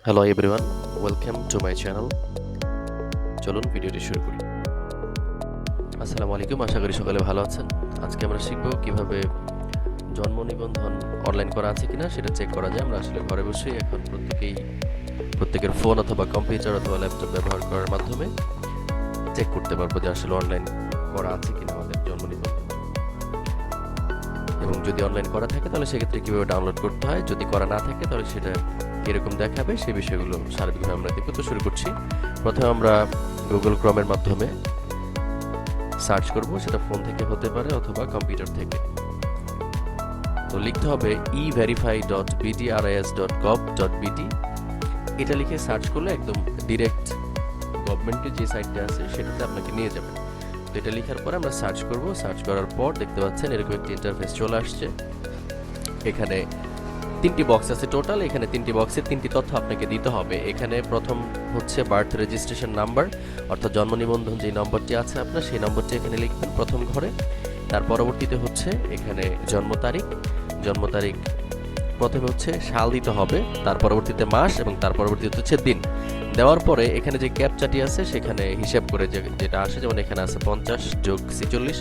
Hello everyone, welcome to my channel. চলুন ভিডিওটি শুরু করি। আসসালামু আলাইকুম, আশা করি সকালে ভালো আছেন। আজকে আমরা শিখব কিভাবে জন্ম নিবন্ধন অনলাইন করা আছে কিনা সেটা চেক করা যায়। আমরা আসলে ঘরে বসেই এখন প্রত্যেকের ফোন অথবা কম্পিউটার অথবা ল্যাপটপ ব্যবহার করার মাধ্যমে চেক করতে পারবো যে আসলে অনলাইন করা আছে কিনা আমাদের জন্ম নিবন্ধন, এবং যদি অনলাইন করা থাকে তাহলে সেক্ষেত্রে কীভাবে ডাউনলোড করতে হয়, যদি করা না থাকে তাহলে সেটা কীরকম দেখাবে সেই বিষয়গুলো সার্বিকভাবে আমরা দেখব। তো শুরু করছি। প্রথমে আমরা গুগল ক্রোমের মাধ্যমে সার্চ করব, সেটা ফোন থেকে হতে পারে অথবা কম্পিউটার থেকে। তো লিখতে হবে everify.btris.gov.bt। এটা লিখে সার্চ করলে একদম ডিরেক্ট গভর্নমেন্টের যে সাইটটা আছে সেটাতে আপনাকে নিয়ে যাবে। তো এটা লেখার পরে আমরা সার্চ করব। সার্চ করার পর দেখতে পাচ্ছেন এরকম একটি ইন্টারফেস চলে আসছে। এখানে 3টি বক্স আছে টোটাল। এখানে 3টি বক্সে 3টি তথ্য আপনাকে দিতে হবে। এখানে প্রথম হচ্ছে বার্থ রেজিস্ট্রেশন নাম্বার, অর্থাৎ জন্ম নিবন্ধন যে নম্বরটি আছে আপনার, সেই নম্বরটি এখানে লিখবেন প্রথম ঘরে। তার পরবর্তীতে হচ্ছে এখানে জন্ম তারিখ প্রথমে হচ্ছে সাল দিতে হবে, তার পরবর্তীতে মাস, এবং তার পরবর্তীতে হচ্ছে দিন। দেওয়ার পরে এখানে যে ক্যাপচাটি আছে সেখানে হিসাব করে যেটা আসে, যেমন এখানে আছে 50 যোগ 46,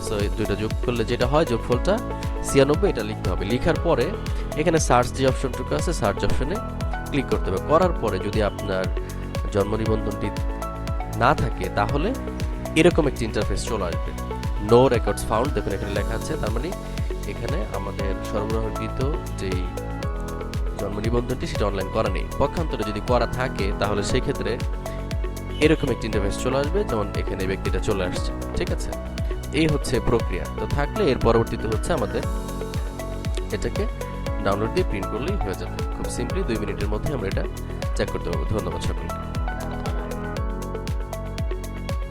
সো দুইটা যোগ করলে যেটা হয় যোগফলটা 96, এটা লিখতে হবে। লিখার পরে এখানে সার্চ যে অপশনটুকু আছে সার্চ অপশনে ক্লিক করতে হবে। করার পরে যদি আপনার জন্ম নিবন্ধনটি না থাকে তাহলে এরকম একটি ইন্টারফেস চলে আসবে, নো রেকর্ডস ফাউন্ড। দেখুন এখানে লেখা আছে, তার মানে এখানে আমাদের সরবরাহকৃত যেই জন্ম নিবন্ধনটি সেটা অনলাইন করা নেই। পক্ষান্তরে যদি করা থাকে তাহলে সেই ক্ষেত্রে এরকম একটি ইন্টারফেস চলে আসবে, যেমন এখানে ব্যক্তিটা চলে আসছে। ঠিক আছে, এই হচ্ছে প্রক্রিয়া। তো থাকলে এর পরবর্তীতে হচ্ছে আমাদের এটাকে ডাউনলোড দিয়ে প্রিন্ট করলেই হয়ে যাবে। খুব সিম্পলি 2 মিনিটের মধ্যে আমরা এটা চেক করতে পারবো। ধন্যবাদ সকলকে।